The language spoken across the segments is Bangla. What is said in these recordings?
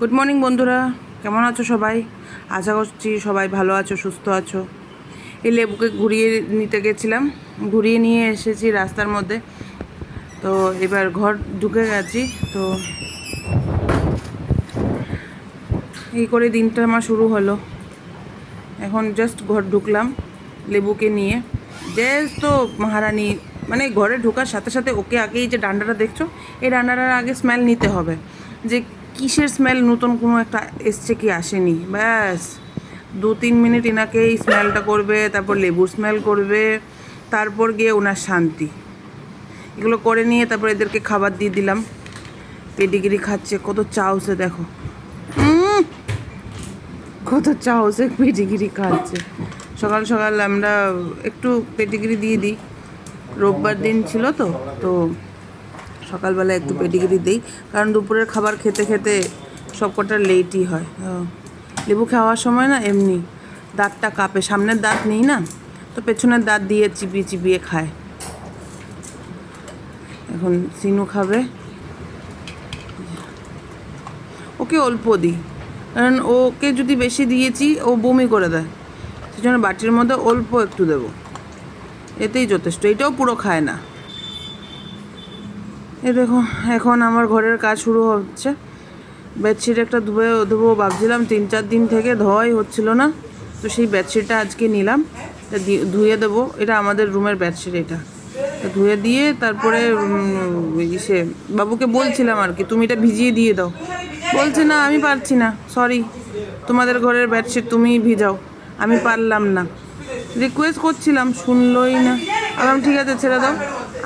গুড মর্নিং বন্ধুরা, কেমন আছো সবাই? আশা করছি সবাই ভালো আছো, সুস্থ আছো। এই লেবুকে ঘুরিয়ে নিতে গেছিলাম, ঘুরিয়ে নিয়ে এসেছি রাস্তার মধ্যে। তো এবার ঘর ঢুকে গেছি। তো এই করে দিনটা আমার শুরু হলো। এখন জাস্ট ঘর ঢুকলাম লেবুকে নিয়ে। জাস্ট তো মহারানী, মানে ঘরে ঢোকার সাথে সাথে ওকে আগে এই যে ডান্ডাটা দেখছো, এই ডান্ডাটার আগে স্মেল নিতে হবে যে কিসের স্মেল, নতুন কোনো একটা এসছে কি আসেনি। ব্যাস 2-3 মিনিট এনাকে এই স্মেলটা করবে, তারপর লেবুর স্মেল করবে, তারপর গিয়ে ওনার শান্তি। এগুলো করে নিয়ে তারপর এদেরকে খাবার দিয়ে দিলাম। পেডিগিরি খাচ্ছে, কত চাউসে দেখো, কত চাউসে পেডিগিরি খাচ্ছে। সকাল সকাল আমরা একটু পেডিগিরি দিয়ে দিই, রোববার দিন ছিল তো তো সকালবেলা একটু পেডিগিরি দিই, কারণ দুপুরের খাবার খেতে খেতে সব কটা লেটই হয়। লেবু খাওয়ার সময় না এমনি দাঁতটা কাঁপে, সামনের দাঁত নেই না, তো পেছনের দাঁত দিয়ে চিবিয়ে চিবিয়ে খায়। এখন সিনু খাবে, ওকে অল্প দিই, কারণ ওকে যদি বেশি দিয়েছি ও বমি করে দেয়, সেই জন্য বাটির মধ্যে অল্প একটু দেবো, এতেই যথেষ্ট। এটাও পুরো খায় না। এই দেখো এখন আমার ঘরের কাজ শুরু হচ্ছে। বেডশিট একটা ধুয়ে দেবো ভাবছিলাম, 3-4 দিন থেকে ধোয়াই হচ্ছিল না, তো সেই বেডশিটটা আজকে নিলাম, ধুয়ে দেবো। এটা আমাদের রুমের বেডশিট, এটা ধুয়ে দিয়ে তারপরে সে বাবুকে বলছিলাম আর কি, তুমি এটা ভিজিয়ে দিয়ে দাও। বলছে না আমি পারছি না, সরি, তোমাদের ঘরের বেডশিট তুমিই ভিজাও, আমি পারলাম না। রিকোয়েস্ট করছিলাম, শুনলই না। বললাম ঠিক আছে ছেড়ে দাও,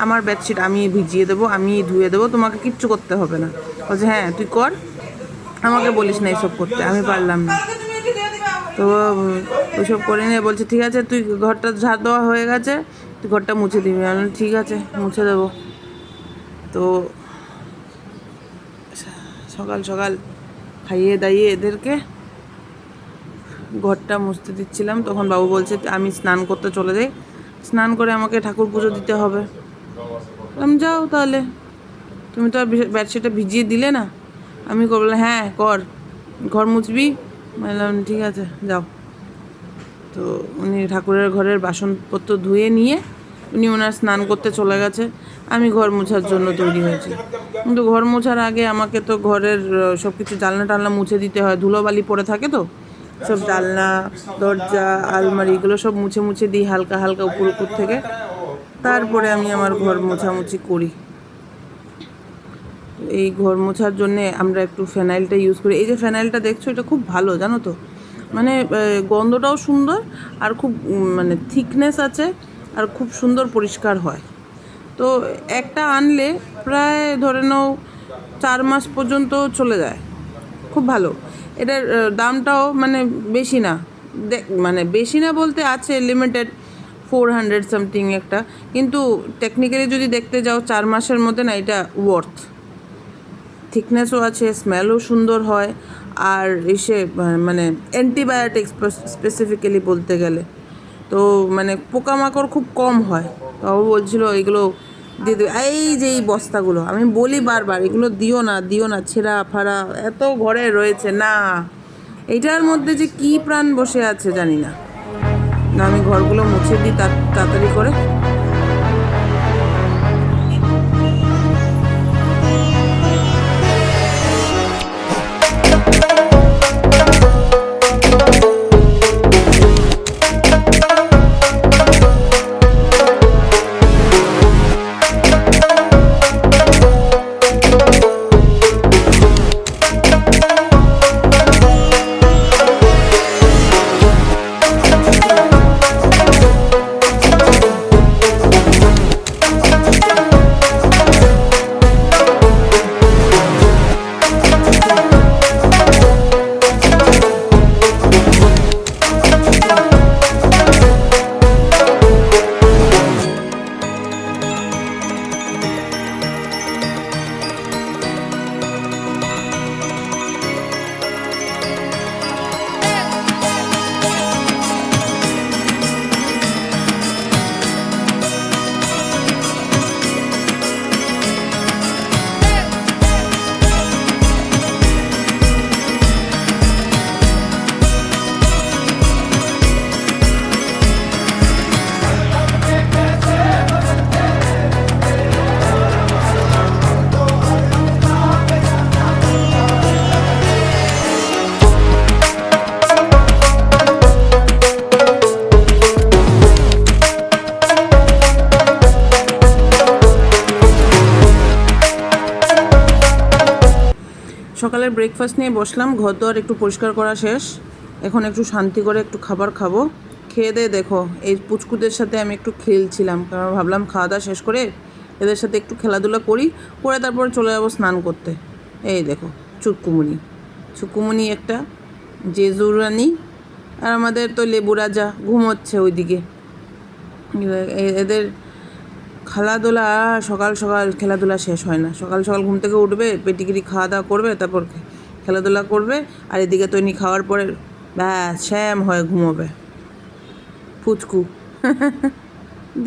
আমার বেডশিট আমি ভিজিয়ে দেবো, আমি ধুয়ে দেবো, তোমাকে কিচ্ছু করতে হবে না। বলছে হ্যাঁ তুই কর, আমাকে বলিস না এসব করতে, আমি পারলাম না। তো ওইসব করে নিয়ে বলছে ঠিক আছে, তুই ঘরটা ঝাড় দেওয়া হয়ে গেছে, তুই ঘরটা মুছে দিবি। আমি বললাম ঠিক আছে মুছে দেবো। তো সকাল সকাল খাইয়ে দাইয়ে এদেরকে ঘরটা মুছতে দিচ্ছিলাম, তখন বাবু বলছে আমি স্নান করতে চলে যাই, স্নান করে আমাকে ঠাকুর পুজো দিতে হবে। বললাম যাও তাহলে, তুমি তো আর বেডশিটটা ভিজিয়ে দিলে না, আমি বললাম হ্যাঁ কর, ঘর মুছবি। বললাম ঠিক আছে যাও। তো উনি ঠাকুরের ঘরের বাসনপত্র ধুয়ে নিয়ে উনি ওনার স্নান করতে চলে গেছে, আমি ঘর মোছার জন্য তৈরি হয়েছি। কিন্তু ঘর মোছার আগে আমাকে তো ঘরের সব কিছু জানলা টালনা মুছে দিতে হয়, ধুলোবালি পড়ে থাকে, তো সব জানলা দরজা আলমারি এগুলো সব মুছে মুছে দিই হালকা হালকা উপর উপর থেকে, তারপরে আমি আমার ঘর মোছামুছি করি। এই ঘর মোছার জন্যে আমরা একটু ফেনাইলটা ইউজ করি। এই যে ফেনাইলটা দেখছো, এটা খুব ভালো জানো তো, মানে গন্ধটাও সুন্দর, আর খুব মানে থিকনেস আছে, আর খুব সুন্দর পরিষ্কার হয়। তো একটা আনলে প্রায় ধরে নাও 4 মাস পর্যন্ত চলে যায়, খুব ভালো। এটার দামটাও মানে বেশি না, মানে বেশি না বলতে আছে লিমিটেড 400 সামথিং একটা, কিন্তু টেকনিক্যালি যদি দেখতে যাও 4 মাসের মধ্যে না এটা ওয়ার্থ। থিকনেসও আছে, স্মেলও সুন্দর হয়, আর এসে মানে অ্যান্টিবায়োটিক স্পেসিফিক্যালি বলতে গেলে, তো মানে পোকামাকড় খুব কম হয়। বাবু বলছিল এগুলো দিয়ে দেবে, এই যে এই বস্তাগুলো আমি বলি বারবার এগুলো দিও না দিও না, ছেঁড়া ফাড়া এত ঘরে রয়েছে না, এইটার মধ্যে যে কী প্রাণ বসে আছে জানি না। না আমি ঘরগুলো মুছে দিই তাড়াতাড়ি করে। সকালের ব্রেকফাস্ট নিয়ে বসলাম, ঘর দোয়ার একটু পরিষ্কার করা শেষ। এখন একটু শান্তি করে একটু খাবার খাবো। খেয়ে দিয়ে দেখো এই পুচকুদের সাথে আমি একটু খেলছিলাম, কারণ ভাবলাম খাওয়া দাওয়া শেষ করে এদের সাথে একটু খেলাধুলা করি, করে তারপর চলে যাবো স্নান করতে। এই দেখো চুকুমুনি একটা জেজুর রানী, আর আমাদের তো লেবু রাজা ঘুমোচ্ছে ওইদিকে। এদের খেলাধুলা সকাল সকাল খেলাধুলা শেষ হয় না। সকাল সকাল ঘুম থেকে উঠবে, পেটিকিরি খাওয়া দাওয়া করবে, তারপর খেলাধুলা করবে, আর এদিকে তৈনি খাওয়ার পরে ব্যাস শ্যাম হয়ে ঘুমোবে। ফুচকু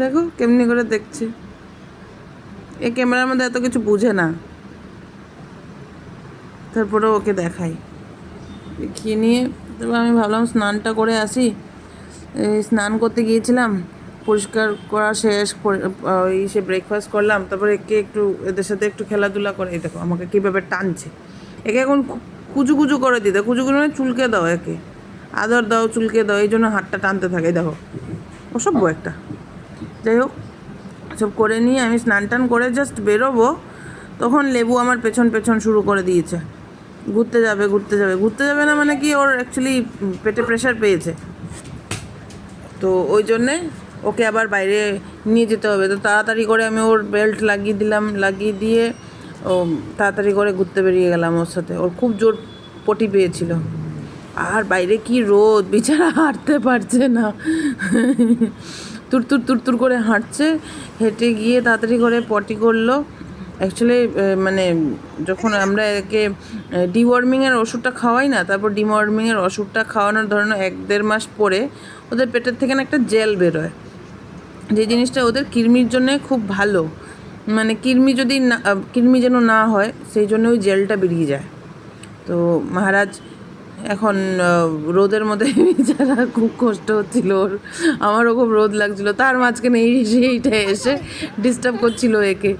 দেখো কেমনি করে দেখছে। এই ক্যামেরার মধ্যে এত কিছু বুঝে না, তারপরে ওকে দেখাই। দেখিয়ে নিয়ে তারপর আমি ভাবলাম স্নানটা করে আসি। স্নান করতে গিয়েছিলাম, পরিষ্কার করা শেষ, সে ব্রেকফাস্ট করলাম, তারপরে একে একটু এদের সাথে একটু খেলাধুলা করে। এই দেখো আমাকে কীভাবে টানছে। একে এখন কুচু কুচু করে দিতে, কুচু কুচু মানে চুলকে দাও, একে আদর দাও, চুলকে দাও, এই জন্য হাতটা টানতে থাকে। দেখো অসভ্য একটা। যাই হোক, সব করে নিয়ে আমি স্নান টান করে জাস্ট বেরোবো, তখন লেবু আমার পেছন পেছন শুরু করে দিয়েছে। ঘুরতে যাবে না মানে কি, ওর অ্যাকচুয়ালি পেটে প্রেশার পেয়েছে, তো ওই জন্যে ওকে আবার বাইরে নিয়ে যেতে হবে। তো তাড়াতাড়ি করে আমি ওর বেল্ট লাগিয়ে দিলাম, লাগিয়ে দিয়ে ও তাড়াতাড়ি করে ঘুরতে বেরিয়ে গেলাম ওর সাথে। ওর খুব জোর পটি পেয়েছিল, আর বাইরে কি রোদ, বেচারা হাঁটতে পারছে না, তুর করে হাঁটছে। হেঁটে গিয়ে তাড়াতাড়ি করে পটি করলো। অ্যাকচুয়ালি মানে যখন আমরা একে ডিওয়ার্মিংয়ের ওষুধটা খাওয়াই না, তারপর ডিওয়ার্মিংয়ের ওষুধটা খাওয়ানোর ধরনের 1-1.5 মাস পরে ওদের পেটের থেকে না একটা জেল বেরোয়, যে জিনিসটা ওদের কৃমির জন্য খুব ভালো। মানে কৃমি যেন না হয় সেই জন্য ওই জেলটা বেরিয়ে যায়। তো মহারাজ এখন রোদের মধ্যে বেচারা খুব কষ্ট হচ্ছিল ওর, আমারও খুব রোদ লাগছিল, তার মাঝখানে এইটা এসে ডিস্টার্ব করছিল একে।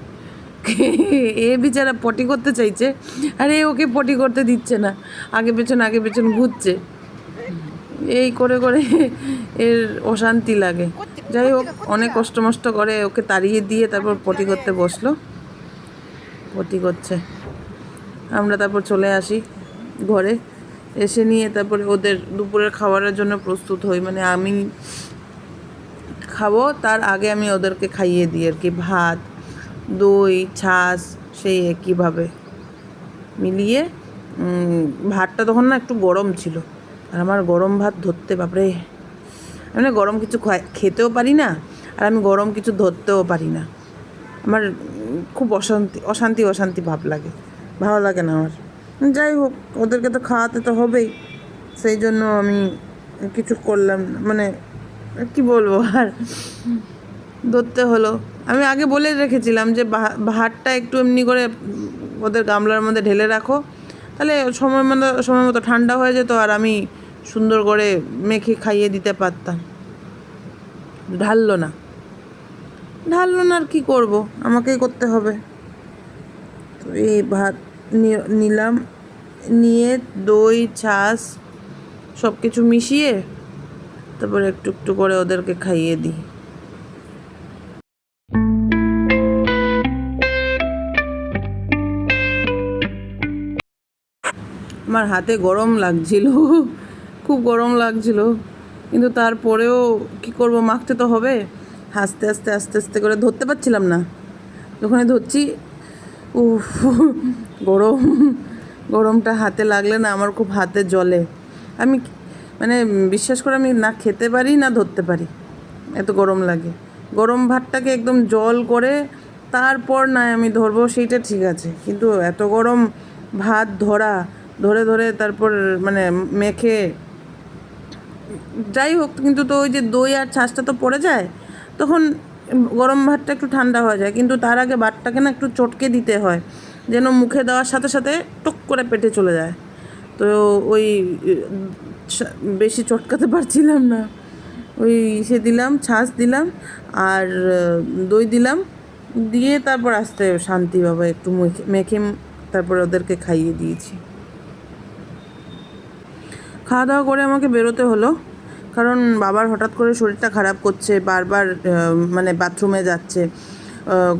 এ বেচারা পটি করতে চাইছে, আর ওকে পটি করতে দিচ্ছে না, আগে পেছন ঘুরছে। এই করে এর অশান্তি লাগে। যাই হোক, অনেক কষ্ট করে ওকে তাড়িয়ে দিয়ে তারপর পটি করতে বসলো, পটি করছে। আমরা তারপর চলে আসি ঘরে, এসে নিয়ে তারপরে ওদের দুপুরের খাবারের জন্য প্রস্তুত হই। মানে আমি খাবো তার আগে আমি ওদেরকে খাইয়ে দিই আর কি, ভাত, দই, ছাঁচ সেই একইভাবে মিলিয়ে। ভাতটা তখন না একটু গরম ছিল, আর আমার গরম ভাত ধরতে, বাপরে, আমি গরম কিছু খেতেও পারি না, আর আমি গরম কিছু ধরতেও পারি না। আমার খুব অশান্তি ভাব লাগে, ভালো লাগে না আমার। যাই হোক, ওদেরকে তো খাওয়াতে তো হবেই, সেই জন্য আমি কিছু করলাম না, মানে কি বলবো, আর ধরতে হলো। আমি আগে বলে রেখেছিলাম যে ভাতটা একটু এমনি করে ওদের গামলার মধ্যে ঢেলে রাখো, তাহলে সময় মতো ঠান্ডা হয়ে যেত, আর আমি সুন্দর করে মেখে খাইয়ে দিতে পারতাম। ঢাললো না আর কি করব, আমাকেই করতে হবে। তো এই ভাত নিলাম, নিয়ে দই, ছাঁচ সব কিছু মিশিয়ে তারপর একটু একটু করে ওদেরকে খাইয়ে দিই। আমার হাতে গরম লাগছিল, খুব গরম লাগছিল, কিন্তু তারপরেও কি করব, মাখতে তো হবে। আস্তে করে ধরতে পারছিলাম না, যখনই ধরছি উফ, গরমটা হাতে লাগলে না আমার খুব হাতে জ্বলে। আমি মানে বিশ্বাস করে আমি না খেতে পারি না ধরতে পারি, এত গরম লাগে। গরম ভাতটাকে একদম জল করে তারপর না আমি ধরবো, সেইটা ঠিক আছে, কিন্তু এত গরম ভাত ধরে তারপর মানে মেখে, যাই হোক, কিন্তু তো ওই যে দই আর ছাঁচটা তো পড়ে যায়, তখন গরম ভাতটা একটু ঠান্ডা হয়ে যায়, কিন্তু তার আগে ভাতটাকে না একটু চটকে দিতে হয়, যেন মুখে দেওয়ার সাথে সাথে টক করে পেটে চলে যায়। তো ওই বেশি চটকাতে পারছিলাম না, ওই দিলাম, ছাঁচ দিলাম আর দই দিলাম, দিয়ে তারপর আস্তে শান্তি বাবা একটু মেখে তারপর ওদেরকে খাইয়ে দিয়েছি। খাওয়া দাওয়া করে আমাকে বেরোতে হলো, কারণ বাবার হঠাৎ করে শরীরটা খারাপ করছে, বারবার মানে বাথরুমে যাচ্ছে।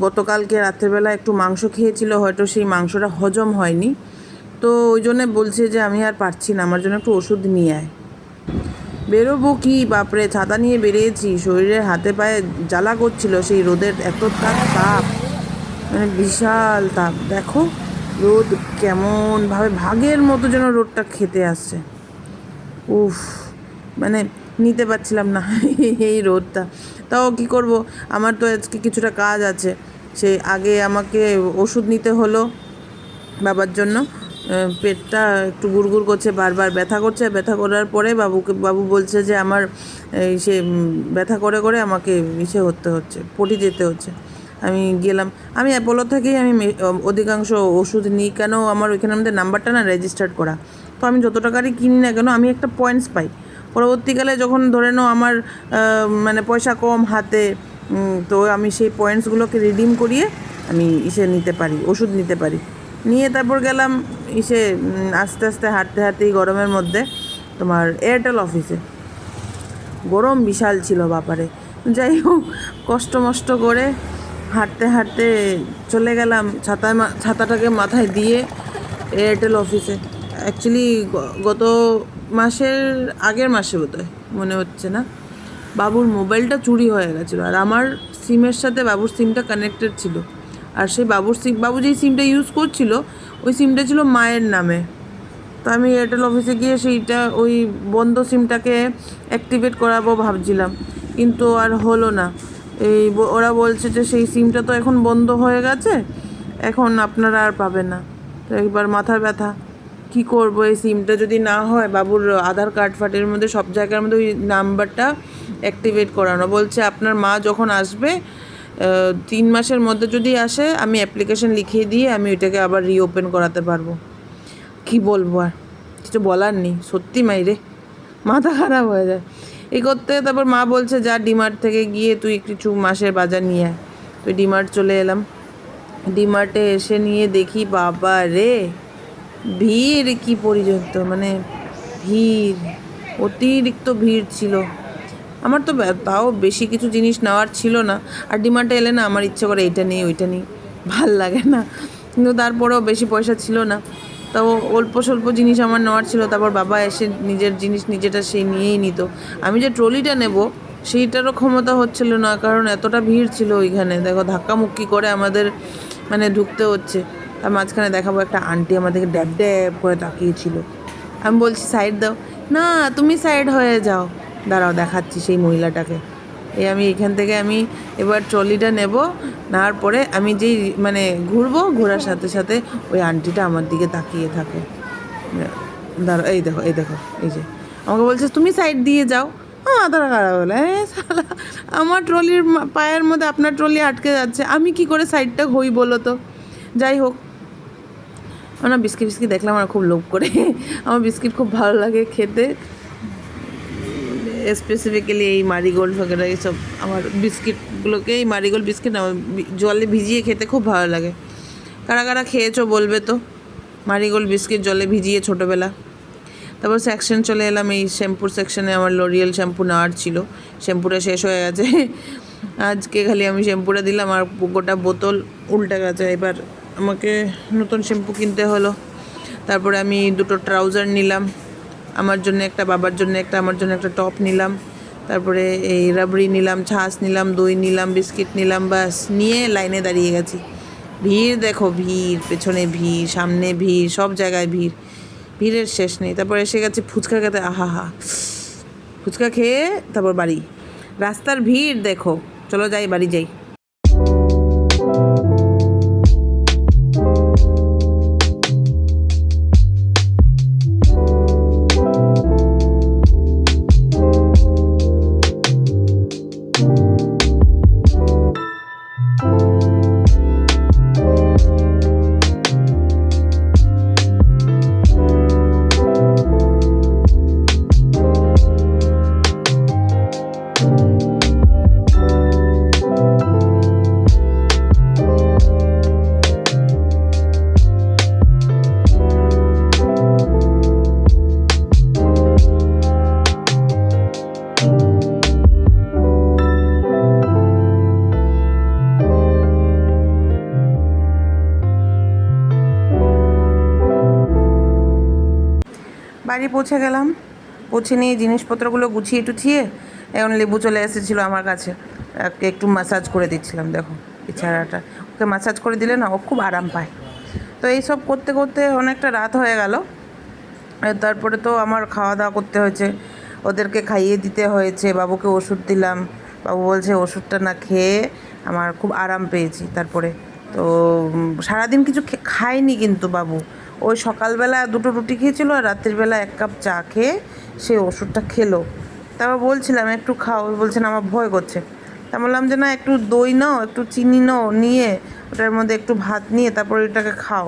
গতকালকে রাত্রেবেলা একটু মাংস খেয়েছিল, হয়তো সেই মাংসটা হজম হয়নি, তো ওই জন্যে বলছে যে আমি আর পারছি না, আমার জন্য একটু ওষুধ নিয়ে আয়। বেরোবো কি বাপরে, ছাতা নিয়ে বেরিয়েছি, শরীরে হাতে পায়ে জ্বালা করছিল সেই রোদের এত তাপ, মানে বিশাল তাপ। দেখো রোদ কেমনভাবে ভাগের মতো যেন রোদটা খেতে আসছে। উফ, মানে নিতে পারছিলাম না এই রোদটা। তাও কি করব, আমার তো আজকে কিছুটা কাজ আছে। সেই আগে আমাকে ওষুধ নিতে হলো বাবার জন্য। পেটটা একটু গুড়গুড় করছে, বারবার ব্যথা করছে। ব্যথা করার পরে বাবু বলছে যে আমার ব্যথা করে করে আমাকে হতে হচ্ছে, পটি যেতে হচ্ছে। আমি গেলাম, আমি অ্যাপোলো থেকেই আমি অধিকাংশ ওষুধ নিই, কেন আমার ওইখানের মধ্যে নাম্বারটা না রেজিস্টার্ড করা। তো আমি যত টাকারই কিনি না কেন আমি একটা পয়েন্টস পাই। পরবর্তীকালে যখন ধরে নাও আমার মানে পয়সা কম হাতে, তো আমি সেই পয়েন্টসগুলোকে রিডিম করিয়ে আমি নিতে পারি, ওষুধ নিতে পারি। নিয়ে তারপর গেলাম আস্তে আস্তে হাঁটতে হাঁটতেই গরমের মধ্যে তোমার এয়ারটেল অফিসে। গরম বিশাল ছিল বাপারে। যাই হোক, কষ্ট মষ্ট করে হাঁটতে হাঁটতে চলে গেলাম ছাতাটাকে মাথায় দিয়ে এয়ারটেল অফিসে। অ্যাকচুয়ালি গত আগের মাসে বোধহয়, মনে হচ্ছে না, বাবুর মোবাইলটা চুরি হয়ে গেছিলো। আর আমার সিমের সাথে বাবুর সিমটা কানেক্টেড ছিল। আর সেই বাবু যেই সিমটা ইউজ করছিল ওই সিমটা ছিল মায়ের নামে। তো আমি এয়ারটেল অফিসে গিয়ে ওই বন্ধ সিমটাকে অ্যাক্টিভেট করাবো ভাবছিলাম, কিন্তু আর হলো না। ওরা বলছে যে সেই সিমটা তো এখন বন্ধ হয়ে গেছে, এখন আপনারা আর পাবেন না। তো একবার মাথা ব্যথা, কী করবো, এই সিমটা যদি না হয়, বাবুর আধার কার্ড ফাটের মধ্যে সব জায়গার মধ্যে ওই নাম্বারটা অ্যাক্টিভেট করানো। বলছে আপনার মা যখন আসবে 3 মাসের মধ্যে যদি আসে, আমি অ্যাপ্লিকেশন লিখিয়ে দিয়ে আমি ওইটাকে আবার রিওপেন করাতে পারবো। কি বলবো, আর কিছু বলার নেই। সত্যি মাইরে মাথা খারাপ হয়ে যায় এই করতে। তারপর মা বলছে যা ডিমার্ট থেকে গিয়ে তুই কিছু মাসের বাজার নিয়ে আয়। তো ডিমার্ট চলে এলাম। ডিমার্টে এসে নিয়ে দেখি বাবা রে, ভিড় কি পর্যন্ত, মানে ভিড়, অতিরিক্ত ভিড় ছিল। আমার তো তাও বেশি কিছু জিনিস নেওয়ার ছিল না। আর ডিমার্টে এলে না আমার ইচ্ছে করে এইটা নিই ওইটা নিই, ভাল লাগে না। কিন্তু তারপরেও বেশি পয়সা ছিল না, তাও অল্প স্বল্প জিনিস আমার নেওয়ার ছিল। তারপর বাবা এসে নিজের জিনিস নিজেটা সেই নিয়েই নিত। আমি যে ট্রলিটা নেব সেইটারও ক্ষমতা হচ্ছিল না, কারণ এতটা ভিড় ছিল ওইখানে। দেখো ধাক্কামুক্কি করে আমাদের মানে ঢুকতে হচ্ছে। তার মাঝখানে দেখাবো একটা আন্টি আমাদেরকে ড্যাব ড্যাব করে তাকিয়েছিল। আমি বলছি সাইড দাও, না তুমি সাইড হয়ে যাও। দাঁড়াও দেখাচ্ছি সেই মহিলাটাকে। আমি এখান থেকে আমি এবার ট্রলিটা নেব, নেওয়ার পরে আমি যেই মানে ঘুরবো, ঘোরার সাথে সাথে ওই আন্টিটা আমার দিকে তাকিয়ে থাকে। দাঁড়াও, এই দেখো এই যে আমাকে বলছে তুমি সাইড দিয়ে যাও। মাথাটা খারাপ হলো, শালা আমার ট্রলির পায়ের মধ্যে আপনার ট্রলি আটকে যাচ্ছে, আমি কি করে সাইডটা হই বলো তো। যাই হোক, আমার বিস্কিট দেখলাম আমার খুব লোভ করে। আমার বিস্কিট খুব ভালো লাগে খেতে, স্পেসিফিক্যালি এই মারিগোল্ড वगैरह এইসব। আমার বিস্কিটগুলোকে, এই মারিগোল্ড বিস্কিট আমার জলে ভিজিয়ে খেতে খুব ভালো লাগে। কারা কারা খেয়েছো বলবে তো মারিগোল্ড বিস্কিট জলে ভিজিয়ে ছোটোবেলা। তারপর সেকশন চলে এলাম, এই শ্যাম্পুর সেকশনে আমার লরিয়াল শ্যাম্পু নেওয়ার ছিল। শ্যাম্পুটা শেষ হয়ে গেছে, আজকে খালি আমি শ্যাম্পুটা দিলাম আর গোটা বোতল উল্টে গেছে। এবার আমাকে নতুন শ্যাম্পু কিনতে হলো। তারপরে আমি 2টো ট্রাউজার নিলাম, আমার জন্য একটা, বাবার জন্য একটা, আমার জন্য একটা টপ নিলাম। তারপরে এই রাবড়ি নিলাম, ছাঁচ নিলাম, দই নিলাম, বিস্কিট নিলাম, বাস নিয়ে লাইনে দাঁড়িয়ে গেছি। ভিড় দেখো, ভিড়, পেছনে ভিড়, সামনে ভিড়, সব জায়গায় ভিড়, ভিড়ের শেষ নেই। তারপর এসে গেছে ফুচকা খেতে, আহা, ফুচকা খেয়ে তারপর বাড়ি। রাস্তার ভিড় দেখো, চলো যাই, বাড়ি যাই। বাড়ি পৌঁছে গেলাম, পৌঁছে নিয়ে জিনিসপত্রগুলো গুছিয়ে টুছিয়ে এখন লেবু চলে এসেছিলো আমার কাছে, ওকে একটু ম্যাসাজ করে দিচ্ছিলাম। দেখো বিছানাটা, ওকে ম্যাসাজ করে দিলে না ও খুব আরাম পায়। তো এইসব করতে করতে অনেকটা রাত হয়ে গেল। তারপরে তো আমার খাওয়া দাওয়া করতে হয়েছে, ওদেরকে খাইয়ে দিতে হয়েছে, বাবুকে ওষুধ দিলাম। বাবু বলছে ওষুধটা না খেয়ে আমার খুব আরাম পেয়েছি। তারপরে তো সারাদিন কিছু খায়নি কিন্তু বাবু, ওই সকালবেলা 2টো রুটি খেয়েছিল আর রাত্রিবেলা 1 কাপ চা খেয়ে সে ওষুধটা খেলো। তারপর বলছিলাম একটু খাও, বলছে না আমার ভয় করছে। তা বললাম যে না একটু দই নাও, একটু চিনি নাও, নিয়ে ওটার মধ্যে একটু ভাত নিয়ে তারপর এটাকে খাও।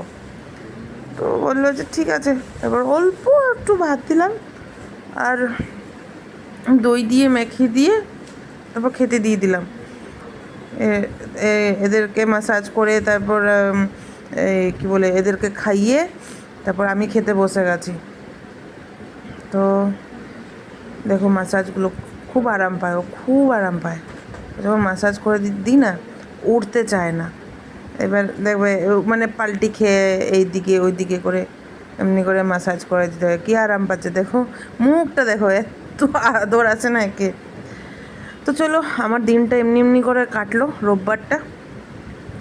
তো বললো যে ঠিক আছে। তারপর অল্প একটু ভাত দিলাম আর দই দিয়ে মেখে দিয়ে তারপর খেতে দিয়ে দিলাম। এদেরকে ম্যাসাজ করে তারপর কী বলে এদেরকে খাইয়ে তারপর আমি খেতে বসে গেছি। তো দেখো ম্যাসাজগুলো খুব আরাম পায়, ও খুব আরাম পায়। যখন ম্যাসাজ করে দিই না উঠতে চায় না। এবার দেখবে মানে পাল্টি খেয়ে এই দিকে ওই দিকে করে এমনি করে ম্যাসাজ করে দিতে হয়। কী আরাম পাচ্ছে দেখো, মুখটা দেখো, এত আদর আছে না একে। তো চলো আমার দিনটা এমনি এমনি করে কাটলো রোববারটা।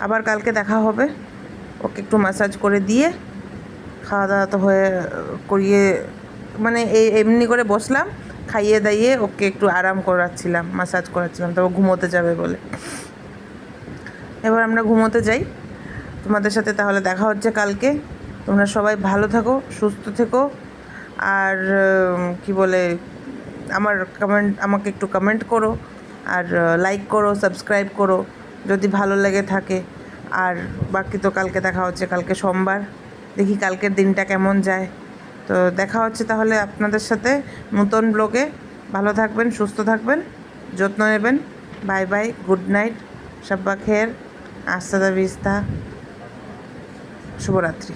আবার কালকে দেখা হবে। ওকে একটু ম্যাসাজ করে দিয়ে খাওয়া দাওয়া তো হয়ে করিয়ে মানে এমনি করে বসলাম, খাইয়ে দাইয়ে ওকে একটু আরাম করাচ্ছিলাম, ম্যাসাজ করাচ্ছিলাম, তারপর ঘুমোতে যাবে বলে। এবার আমরা ঘুমোতে যাই। তোমাদের সাথে তাহলে দেখা হচ্ছে কালকে। তোমরা সবাই ভালো থাকো, সুস্থ থেকো। আর কি বলে আমাকে একটু কমেন্ট করো আর লাইক করো, সাবস্ক্রাইব করো যদি ভালো লেগে থাকে। আর বাকি তো কালকে দেখা হচ্ছে, কালকে সোমবার, দেখি কালকের দিনটা কেমন যায়। তো দেখা হচ্ছে তাহলে আপনাদের সাথে নতুন ব্লগে। ভালো থাকবেন, সুস্থ থাকবেন, যত্ন নেবেন। বাই বাই, গুড নাইট, শাব্বা খের, আস্তা দা ভিস্তা, শুভরাত্রি।